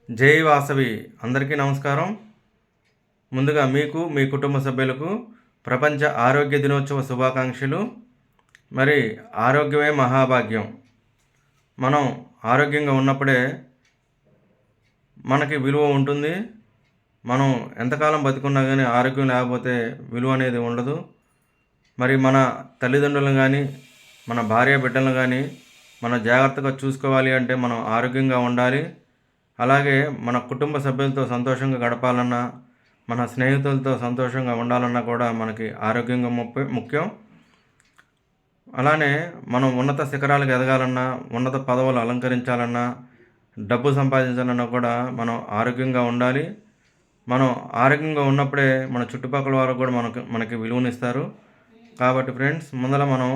జై వాసవి అందరికీ నమస్కారం. ముందుగా మీకు మీ కుటుంబ సభ్యులకు ప్రపంచ ఆరోగ్య దినోత్సవ శుభాకాంక్షలు. మరి ఆరోగ్యమే మహాభాగ్యం. మనం ఆరోగ్యంగా ఉన్నప్పుడే మనకి విలువ ఉంటుంది. మనం ఎంతకాలం బతికున్నా కానీ ఆరోగ్యం లేకపోతే విలువ అనేది ఉండదు. మరి మన తల్లిదండ్రులను కానీ మన భార్య బిడ్డలను కానీ మనం జాగ్రత్తగా చూసుకోవాలి అంటే మనం ఆరోగ్యంగా ఉండాలి. అలాగే మన కుటుంబ సభ్యులతో సంతోషంగా గడపాలన్నా, మన స్నేహితులతో సంతోషంగా ఉండాలన్నా కూడా మనకి ఆరోగ్యంగా ముఖ్యం. అలానే మనం ఉన్నత శిఖరాలకు ఎదగాలన్నా, ఉన్నత పదవులు అలంకరించాలన్నా, డబ్బు సంపాదించాలన్నా కూడా మనం ఆరోగ్యంగా ఉండాలి. మనం ఆరోగ్యంగా ఉన్నప్పుడే మన చుట్టుపక్కల వారు కూడా మనకి విలువనిస్తారు. కాబట్టి ఫ్రెండ్స్, ముందర మనం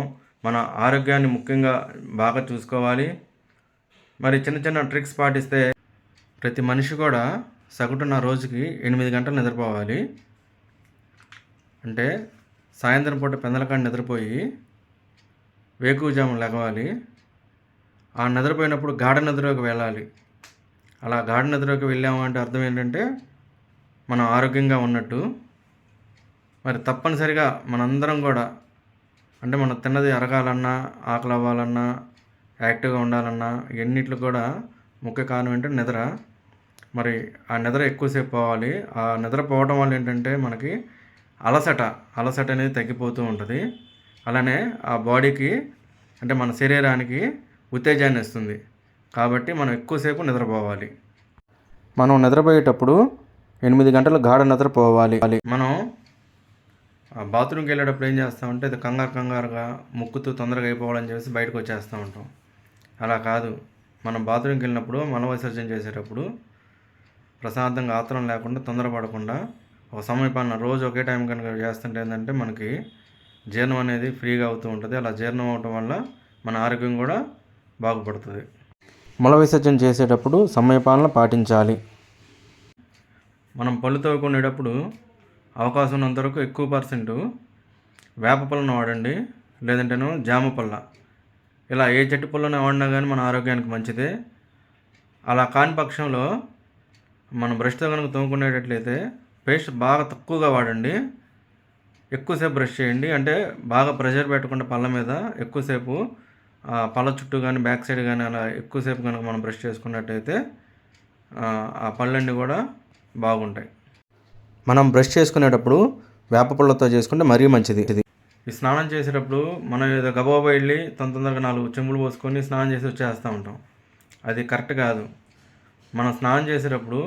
మన ఆరోగ్యాన్ని ముఖ్యంగా బాగా చూసుకోవాలి. మరి చిన్న చిన్న ట్రిక్స్ పాటిస్తే ప్రతి మనిషి కూడా సగటున రోజుకి 8 గంటలు నిద్రపోవాలి. అంటే సాయంత్రం పూట పెందలకాడ నిద్రపోయి వేకువజాము లెగవాలి. ఆ నిద్రపోయినప్పుడు గాఢ నిద్రలోకి వెళ్ళాలి. అలా గాఢ నిద్రలోకి వెళ్ళామంటే అర్థం ఏంటంటే మనం ఆరోగ్యంగా ఉన్నట్టు. మరి తప్పనిసరిగా మనందరం కూడా అంటే మనం తిన్నది అరగాలన్నా, ఆకలి అవ్వాలన్నా, యాక్టివ్గా ఉండాలన్నా ఎన్నిట్లు కూడా ముఖ్య కారణం ఏంటంటే నిద్ర. మరి ఆ నిద్ర ఎక్కువసేపు పోవాలి. ఆ నిద్ర పోవడం వల్ల ఏంటంటే మనకి అలసట అనేది తగ్గిపోతూ ఉంటుంది. అలానే ఆ బాడీకి అంటే మన శరీరానికి ఉత్తేజాన్ని ఇస్తుంది. కాబట్టి మనం ఎక్కువసేపు నిద్రపోవాలి. మనం నిద్రపోయేటప్పుడు 8 గంటలు గాఢ నిద్రపోవాలి. మనం బాత్రూమ్కి వెళ్ళేటప్పుడు ఏం చేస్తామంటే అది కంగారుగా ముక్కుతూ తొందరగా అయిపోవాలని చెప్పేసి బయటకు వచ్చేస్తూ ఉంటాం. అలా కాదు. మనం బాత్రూమ్కి వెళ్ళినప్పుడు మల విసర్జన చేసేటప్పుడు ప్రశాంతంగా ఆత్రం లేకుండా తొందరపడకుండా ఒక సమయపాలన రోజు ఒకే టైం కనుక చేస్తుంటే ఏంటంటే మనకి జీర్ణం అనేది ఫ్రీగా అవుతూ ఉంటుంది. అలా జీర్ణం అవటం వల్ల మన ఆరోగ్యం కూడా బాగుపడుతుంది. మల విసర్జన చేసేటప్పుడు సమయపాలన పాటించాలి. మనం పళ్ళు తోముకునేటప్పుడు అవకాశం ఉన్నంత వరకు ఎక్కువ పర్సెంట్ వేప పళ్ళను వాడండి, లేదంటేనో జామ పళ్ళ. ఇలా ఏ చెట్టు పళ్ళను వాడినా కానీ మన ఆరోగ్యానికి మంచిదే. అలా కాని పక్షంలో మనం బ్రష్తో కనుక తోముకునేటట్లయితే పేస్ట్ బాగా తక్కువగా వాడండి. ఎక్కువసేపు బ్రష్ చేయండి. అంటే బాగా ప్రెషర్ పెట్టకుండా పళ్ళ మీద ఎక్కువసేపు పళ్ళ చుట్టూ కానీ బ్యాక్ సైడ్ కానీ అలా ఎక్కువసేపు కనుక మనం బ్రష్ చేసుకున్నట్టయితే ఆ పళ్ళన్నీ కూడా బాగుంటాయి. మనం బ్రష్ చేసుకునేటప్పుడు వేప పళ్ళతో చేసుకుంటే మరీ మంచిది. ఈ స్నానం చేసేటప్పుడు మనం ఏదో గబాబా వెళ్ళి తొందరగా 4 చెంబులు పోసుకొని స్నానం చేసి వచ్చేస్తూ ఉంటాం. అది కరెక్ట్ కాదు. మనం స్నానం చేసేటప్పుడు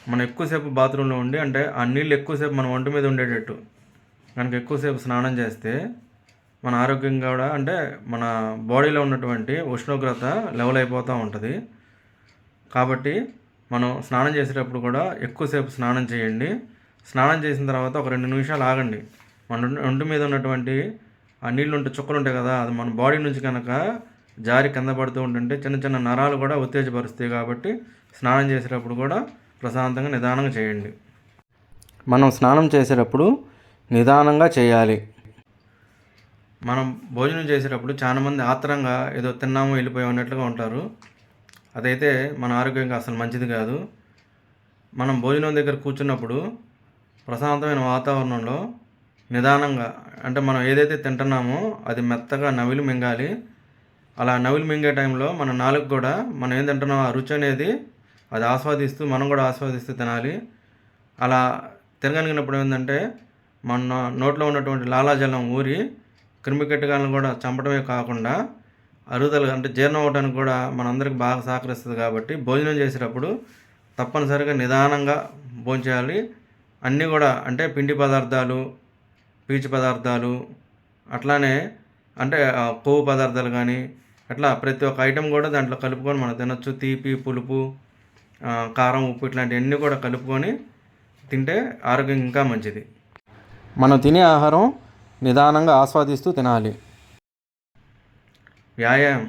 మనం ఎక్కువసేపు బాత్రూంలో ఉండి అంటే ఆ నీళ్ళు ఎక్కువసేపు మన ఒంటి మీద ఉండేటట్టు కనుక ఎక్కువసేపు స్నానం చేస్తే మన ఆరోగ్యం కూడా అంటే మన బాడీలో ఉన్నటువంటి ఉష్ణోగ్రత లెవెల్ అయిపోతూ ఉంటుంది. కాబట్టి మనం స్నానం చేసేటప్పుడు కూడా ఎక్కువసేపు స్నానం చేయండి. స్నానం చేసిన తర్వాత ఒక 2 నిమిషాలు ఆగండి. మన ఒంటి మీద ఉన్నటువంటి ఆ నీళ్ళు ఉంటే చుక్కలు ఉంటాయి కదా, అది మన బాడీ నుంచి కనుక జారి కింద పడుతూ ఉంటుంటే చిన్న చిన్న నరాలు కూడా ఉత్తేజపరుస్తాయి. కాబట్టి స్నానం చేసేటప్పుడు కూడా ప్రశాంతంగా నిదానంగా చేయండి. మనం స్నానం చేసేటప్పుడు నిదానంగా చేయాలి. మనం భోజనం చేసేటప్పుడు చాలామంది ఆత్రంగా ఏదో తిన్నాము వెళ్ళిపోయాం అన్నట్లుగా ఉంటారు. అదైతే మన ఆరోగ్యంగా అసలు మంచిది కాదు. మనం భోజనం దగ్గర కూర్చున్నప్పుడు ప్రశాంతమైన వాతావరణంలో నిదానంగా అంటే మనం ఏదైతే తింటున్నామో అది మెత్తగా నవిలి మింగాలి. అలా నవిలి మింగే టైంలో మన నాలుగు కూడా మనం ఏం తింటున్నామో ఆ రుచి అనేది అది ఆస్వాదిస్తూ మనం కూడా ఆస్వాదిస్తూ తినాలి. అలా తినగలిగినప్పుడు ఏంటంటే మన నోట్లో ఉన్నటువంటి లాలాజలం ఊరి క్రిమికీటకాలను కూడా చంపడమే కాకుండా అరుగుదల అంటే జీర్ణం అవ్వడానికి కూడా మనందరికి బాగా సహకరిస్తుంది. కాబట్టి భోజనం చేసేటప్పుడు తప్పనిసరిగా నిదానంగా భోంచేయాలి. అన్నీ కూడా అంటే పిండి పదార్థాలు, పీచు పదార్థాలు, అట్లానే అంటే కొవ్వు పదార్థాలు కానీ అట్లా ప్రతి ఒక్క ఐటెం కూడా దాంట్లో కలుపుకొని మనం తినొచ్చు. తీపి, పులుపు, కారం, ఉప్పు ఇట్లాంటివన్నీ కూడా కలుపుకొని తింటే ఆరోగ్యం ఇంకా మంచిది. మనం తినే ఆహారం నిదానంగా ఆస్వాదిస్తూ తినాలి. వ్యాయామం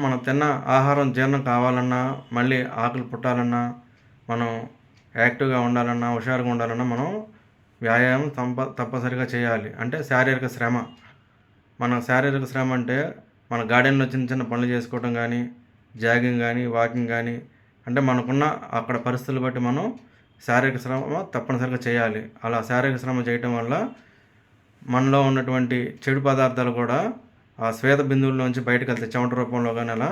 మనం తిన్న ఆహారం జీర్ణం కావాలన్నా, మళ్ళీ ఆకలి పుట్టాలన్నా, మనం యాక్టివ్గా ఉండాలన్నా, హుషారుగా ఉండాలన్నా మనం వ్యాయామం తప్పనిసరిగా చేయాలి. అంటే శారీరక శ్రమ. మన శారీరక శ్రమ అంటే మన గార్డెన్లో చిన్న చిన్న పనులు చేసుకోవడం కానీ, జాగింగ్ కానీ, వాకింగ్ కానీ అంటే మనకున్న అక్కడ పరిస్థితులు బట్టి మనం శారీరక శ్రమ తప్పనిసరిగా చేయాలి. అలా శారీరక శ్రమ చేయటం వల్ల మనలో ఉన్నటువంటి చెడు పదార్థాలు కూడా ఆ శ్వేత బిందువుల్లోంచి బయటకు వెళ్తాయి, చెమట రూపంలో కానీ అలా.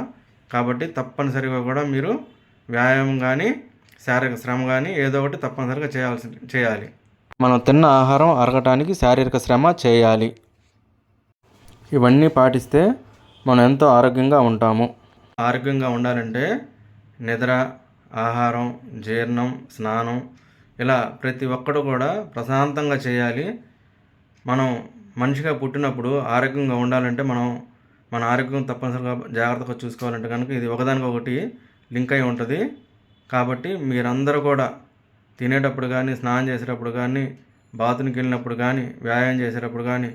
కాబట్టి తప్పనిసరిగా కూడా మీరు వ్యాయామం కానీ శారీరక శ్రమ కానీ ఏదో ఒకటి తప్పనిసరిగా చేయాలి. మనం తిన్న ఆహారం అరగటానికి శారీరక శ్రమ చేయాలి. ఇవన్నీ పాటిస్తే మనం ఎంతో ఆరోగ్యంగా ఉంటాము. ఆరోగ్యంగా ఉండాలంటే నిద్ర, ఆహారం, జీర్ణం, స్నానం ఇలా ప్రతి ఒక్కడు కూడా ప్రశాంతంగా చేయాలి. మనం మనిషిగా పుట్టినప్పుడు ఆరోగ్యంగా ఉండాలంటే మన ఆరోగ్యం తప్పనిసరిగా జాగ్రత్తగా చూసుకోవాలంటే కనుక ఇది ఒకదానికొకటి లింక్ అయి ఉంటుంది. కాబట్టి మీరందరూ కూడా తినేటప్పుడు కానీ, స్నానం చేసేటప్పుడు కానీ, బాత్రూమ్కి వెళ్ళినప్పుడు కానీ, వ్యాయామం చేసేటప్పుడు కానీ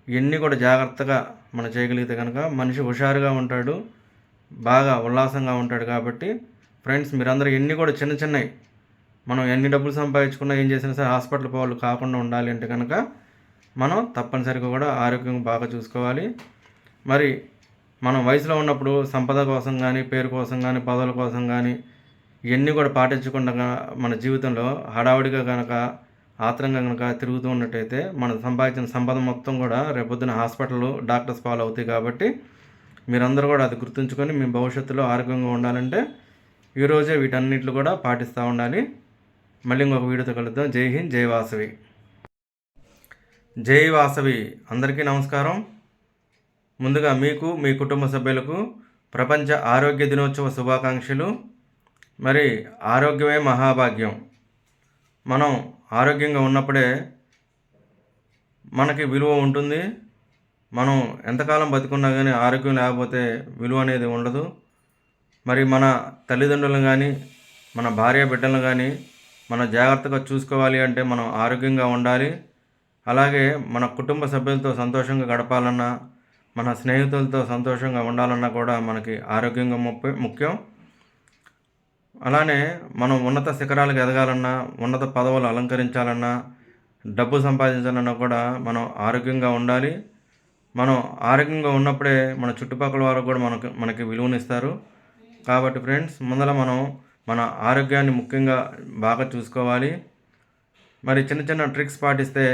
ఇవన్నీ కూడా జాగ్రత్తగా మనం చేయగలిగితే కనుక మనిషి హుషారుగా ఉంటాడు, బాగా ఉల్లాసంగా ఉంటాడు. కాబట్టి ఫ్రెండ్స్, మీరందరూ ఎన్ని కూడా చిన్న చిన్నవి మనం ఎన్ని డబ్బులు సంపాదించుకున్నా ఏం చేసినా సరే హాస్పిటల్ పోవాలి కాకుండా ఉండాలి అంటే కనుక మనం తప్పనిసరిగా కూడా ఆరోగ్యం బాగా చూసుకోవాలి. మరి మనం వయసులో ఉన్నప్పుడు సంపద కోసం కానీ, పేరు కోసం కానీ, పదవుల కోసం కానీ ఇవన్నీ కూడా పాటించకుండా మన జీవితంలో హడావుడిగా కనుక ఆత్రంగా కనుక తిరుగుతూ ఉన్నట్టయితే మనం సంపాదించిన సంపద మొత్తం కూడా రేపొద్దున హాస్పిటల్ డాక్టర్స్ పాలు అవుతాయి. కాబట్టి మీరందరూ కూడా అది గుర్తుంచుకొని మీ భవిష్యత్తులో ఆరోగ్యంగా ఉండాలంటే ఈరోజే వీటన్నిటిని కూడా పాటిస్తూ ఉండాలి. మళ్ళీ ఇంకొక వీడియోతో కలుద్దాం. జై హింద్, జై వాసవి. జై వాసవి. అందరికీ నమస్కారం. ముందుగా మీకు, మీ కుటుంబ సభ్యులకు ప్రపంచ ఆరోగ్య దినోత్సవ శుభాకాంక్షలు. మరి ఆరోగ్యమే మహాభాగ్యం. మనం ఆరోగ్యంగా ఉన్నప్పుడే మనకి విలువ ఉంటుంది. మనం ఎంతకాలం బతికున్నా కానీ ఆరోగ్యం లేకపోతే విలువ అనేది ఉండదు. మరి మన తల్లిదండ్రులను కానీ, మన భార్య బిడ్డలను కానీ మనం జాగ్రత్తగా చూసుకోవాలి అంటే మనం ఆరోగ్యంగా ఉండాలి. అలాగే మన కుటుంబ సభ్యులతో సంతోషంగా గడపాలన్నా, మన స్నేహితులతో సంతోషంగా ఉండాలన్నా కూడా మనకి ఆరోగ్యంగా ముఖ్యం. అలానే మనం ఉన్నత శిఖరాలకు ఎదగాలన్నా, ఉన్నత పదవులు అలంకరించాలన్నా, డబ్బు సంపాదించాలన్నా కూడా మనం ఆరోగ్యంగా ఉండాలి. మనం ఆరోగ్యంగా ఉన్నప్పుడే మన చుట్టుపక్కల వారు కూడా మనకి విలువనిస్తారు. కాబట్టి ఫ్రెండ్స్, ముందర మనం మన ఆరోగ్యాన్ని ముఖ్యంగా బాగా చూసుకోవాలి. మరి చిన్న చిన్న ట్రిక్స్ పాటిస్తే